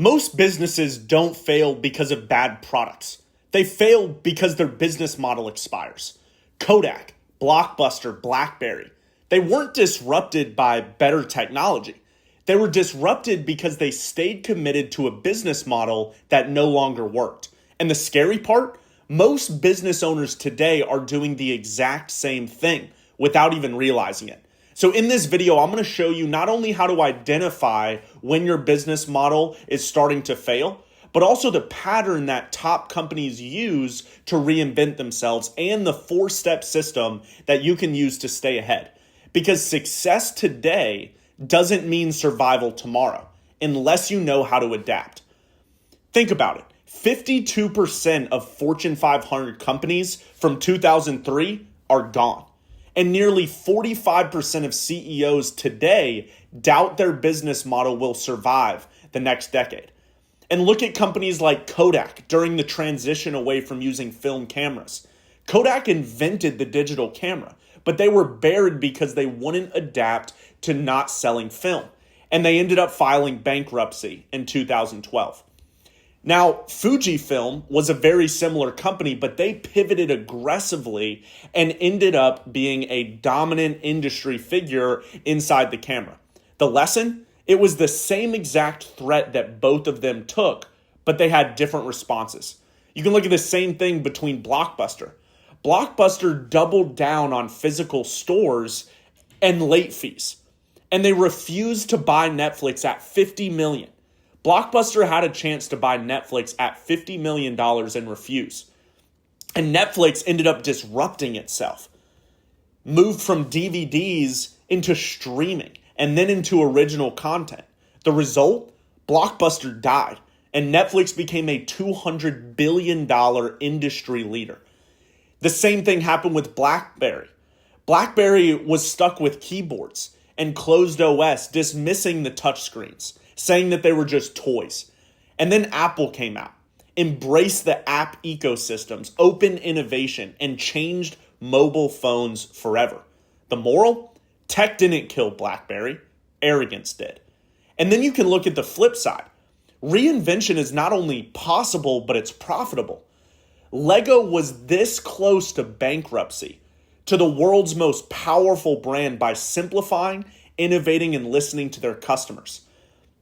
Most businesses don't fail because of bad products. They fail because their business model expires. Kodak, Blockbuster, BlackBerry, they weren't disrupted by better technology. They were disrupted because they stayed committed to a business model that no longer worked. And the scary part, most business owners today are doing the exact same thing without even realizing it. So in this video, I'm going to show you not only how to identify when your business model is starting to fail, but also the pattern that top companies use to reinvent themselves and the 4-step system that you can use to stay ahead. Because success today doesn't mean survival tomorrow unless you know how to adapt. Think about it. 52% of Fortune 500 companies from 2003 are gone. And nearly 45% of CEOs today doubt their business model will survive the next decade. And look at companies like Kodak during the transition away from using film cameras. Kodak invented the digital camera, but they were buried because they wouldn't adapt to not selling film. And they ended up filing bankruptcy in 2012. Now, Fujifilm was a very similar company, but they pivoted aggressively and ended up being a dominant industry figure inside the camera. The lesson? It was the same exact threat that both of them took, but they had different responses. You can look at the same thing between Blockbuster. Blockbuster doubled down on physical stores and late fees, and they refused to buy Netflix at $50 million. Blockbuster had a chance to buy Netflix at $50 million and refused. And Netflix ended up disrupting itself, moved from DVDs into streaming and then into original content. The result? Blockbuster died and Netflix became a $200 billion industry leader. The same thing happened with BlackBerry. BlackBerry was stuck with keyboards and closed OS, dismissing the touchscreens, saying that they were just toys. And then Apple came out, embraced the app ecosystems, open innovation, and changed mobile phones forever. The moral? Tech didn't kill BlackBerry, arrogance did. And then you can look at the flip side. Reinvention is not only possible, but it's profitable. Lego was this close to bankruptcy, to the world's most powerful brand by simplifying, innovating, and listening to their customers.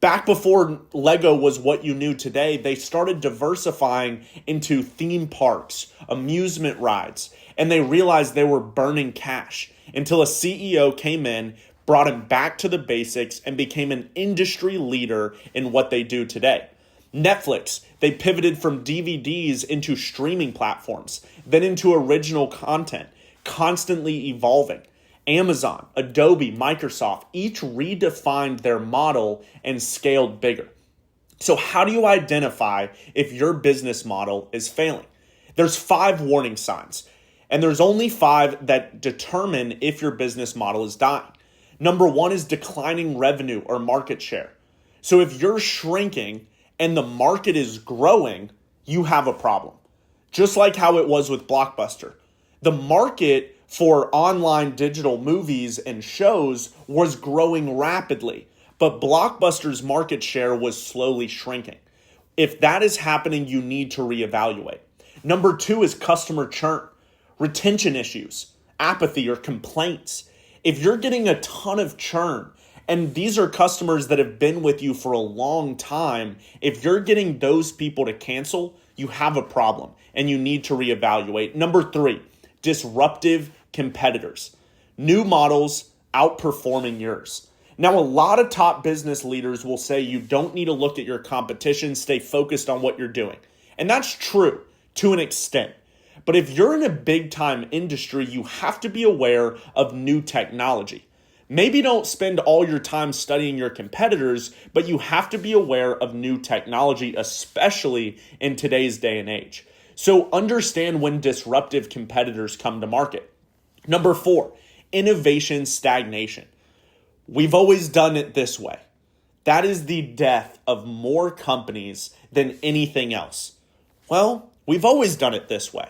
Back before Lego was what you knew today, they started diversifying into theme parks, amusement rides, and they realized they were burning cash until a CEO came in, brought him back to the basics, and became an industry leader in what they do today. Netflix, they pivoted from DVDs into streaming platforms, then into original content, constantly evolving. Amazon, Adobe, Microsoft, each redefined their model and scaled bigger. So how do you identify if your business model is failing? There's 5 warning signs, and there's only 5 that determine if your business model is dying. Number 1 is declining revenue or market share. So if you're shrinking and the market is growing, you have a problem. Just like how it was with Blockbuster. The market for online digital movies and shows was growing rapidly, but Blockbuster's market share was slowly shrinking. If that is happening, you need to reevaluate. Number 2 is customer churn, retention issues, apathy, or complaints. If you're getting a ton of churn, and these are customers that have been with you for a long time, if you're getting those people to cancel, you have a problem and you need to reevaluate. Number 3, disruptive competitors. New models outperforming yours. Now, a lot of top business leaders will say you don't need to look at your competition, stay focused on what you're doing. And that's true to an extent. But if you're in a big time industry, you have to be aware of new technology. Maybe don't spend all your time studying your competitors, but you have to be aware of new technology, especially in today's day and age. So understand when disruptive competitors come to market. Number 4, innovation stagnation. We've always done it this way. That is the death of more companies than anything else. Well, we've always done it this way.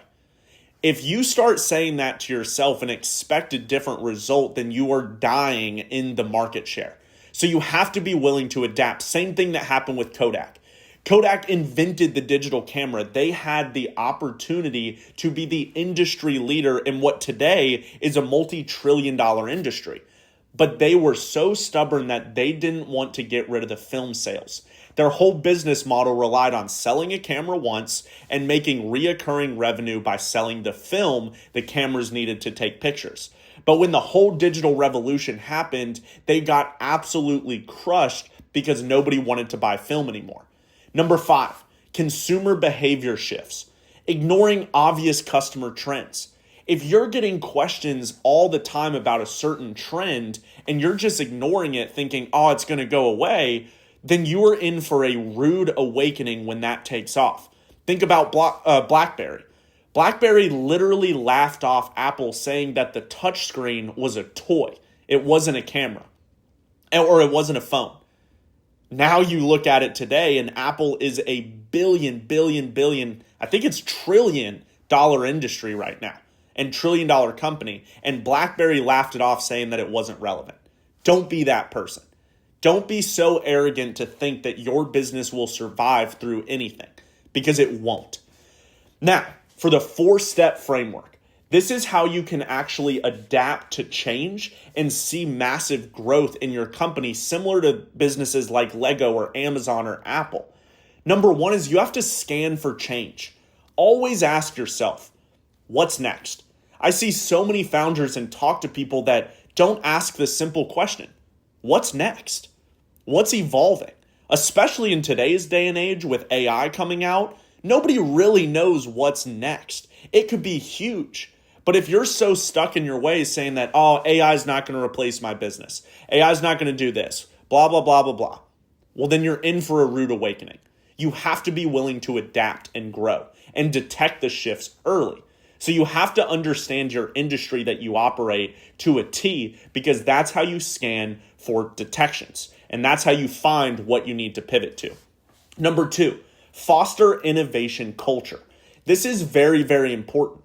If you start saying that to yourself and expect a different result, then you are dying in the market share. So you have to be willing to adapt. Same thing that happened with Kodak. Kodak invented the digital camera. They had the opportunity to be the industry leader in what today is a multi-trillion-dollar industry. But they were so stubborn that they didn't want to get rid of the film sales. Their whole business model relied on selling a camera once and making reoccurring revenue by selling the film the cameras needed to take pictures. But when the whole digital revolution happened, they got absolutely crushed because nobody wanted to buy film anymore. Number 5, consumer behavior shifts. Ignoring obvious customer trends. If you're getting questions all the time about a certain trend and you're just ignoring it thinking, oh, it's going to go away, then you are in for a rude awakening when that takes off. Think about BlackBerry. BlackBerry literally laughed off Apple saying that the touchscreen was a toy. It wasn't a camera, or it wasn't a phone. Now you look at it today and Apple is a billion, I think it's $trillion industry right now and $trillion company. And BlackBerry laughed it off saying that it wasn't relevant. Don't be that person. Don't be so arrogant to think that your business will survive through anything, because it won't. Now, for the 4-step framework, this is how you can actually adapt to change and see massive growth in your company, similar to businesses like Lego or Amazon or Apple. Number 1 is you have to scan for change. Always ask yourself, what's next? I see so many founders and talk to people that don't ask the simple question, what's next? What's evolving? Especially in today's day and age with AI coming out, nobody really knows what's next. It could be huge. But if you're so stuck in your ways saying that, oh, AI is not going to replace my business, AI is not going to do this, blah, blah, blah, blah, blah, well, then you're in for a rude awakening. You have to be willing to adapt and grow and detect the shifts early. So you have to understand your industry that you operate to a T, because that's how you scan for detections. And that's how you find what you need to pivot to. Number 2, foster innovation culture. This is very, very important.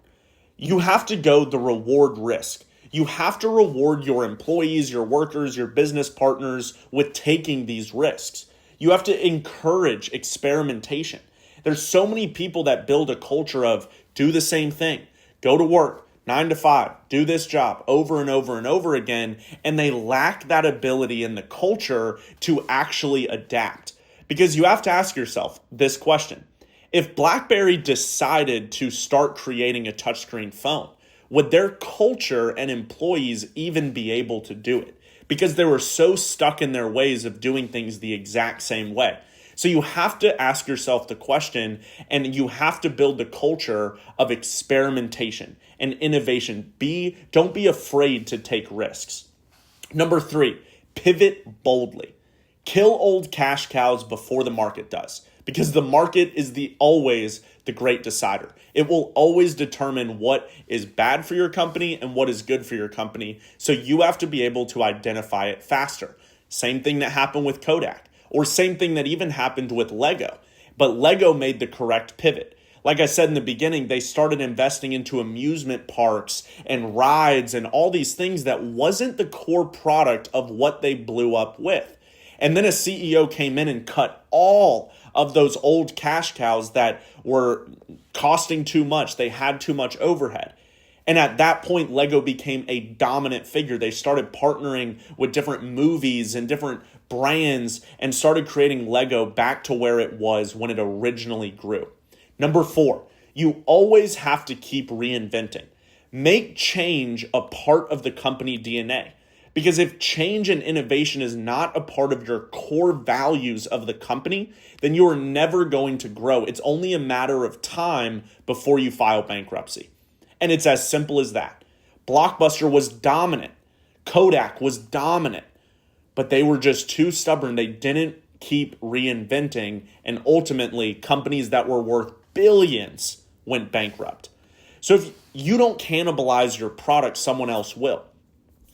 You have to go the reward risk. You have to reward your employees, your workers, your business partners with taking these risks. You have to encourage experimentation. There's so many people that build a culture of do the same thing, go to work, 9 to 5, do this job over and over and over again, and they lack that ability in the culture to actually adapt. Because you have to ask yourself this question. If BlackBerry decided to start creating a touchscreen phone, would their culture and employees even be able to do it? Because they were so stuck in their ways of doing things the exact same way. So you have to ask yourself the question, and you have to build the culture of experimentation and innovation. Don't be afraid to take risks. Number 3, pivot boldly. Kill old cash cows before the market does, because the market is always the great decider. It will always determine what is bad for your company and what is good for your company. So you have to be able to identify it faster. Same thing that happened with Kodak, or same thing that even happened with Lego. But Lego made the correct pivot. Like I said in the beginning, they started investing into amusement parks and rides and all these things that wasn't the core product of what they blew up with. And then a CEO came in and cut all of those old cash cows that were costing too much. They had too much overhead. And at that point, Lego became a dominant figure. They started partnering with different movies and different brands and started creating Lego back to where it was when it originally grew. Number 4, you always have to keep reinventing. Make change a part of the company DNA. Because if change and innovation is not a part of your core values of the company, then you are never going to grow. It's only a matter of time before you file bankruptcy. And it's as simple as that. Blockbuster was dominant. Kodak was dominant. But they were just too stubborn. They didn't keep reinventing. And ultimately, companies that were worth billions went bankrupt. So if you don't cannibalize your product, someone else will.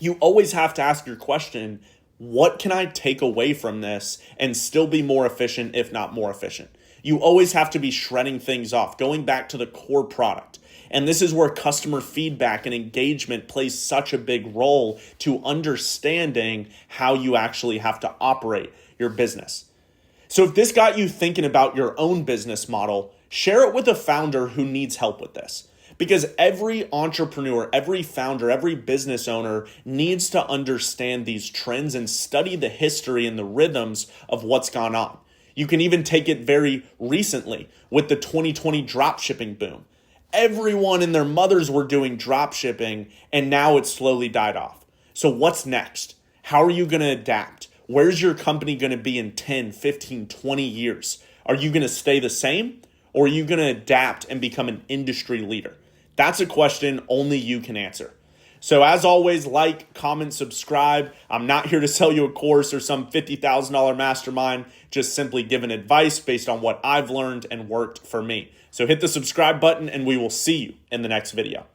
You always have to ask your question, what can I take away from this and still be more efficient, if not more efficient? You always have to be shredding things off, going back to the core product. And this is where customer feedback and engagement plays such a big role to understanding how you actually have to operate your business. So if this got you thinking about your own business model, share it with a founder who needs help with this. Because every entrepreneur, every founder, every business owner needs to understand these trends and study the history and the rhythms of what's gone on. You can even take it very recently with the 2020 dropshipping boom. Everyone and their mothers were doing dropshipping, and now it's slowly died off. So what's next? How are you going to adapt? Where's your company going to be in 10, 15, 20 years? Are you going to stay the same, or are you going to adapt and become an industry leader? That's a question only you can answer. So as always, like, comment, subscribe. I'm not here to sell you a course or some $50,000 mastermind, just simply giving advice based on what I've learned and worked for me. So hit the subscribe button and we will see you in the next video.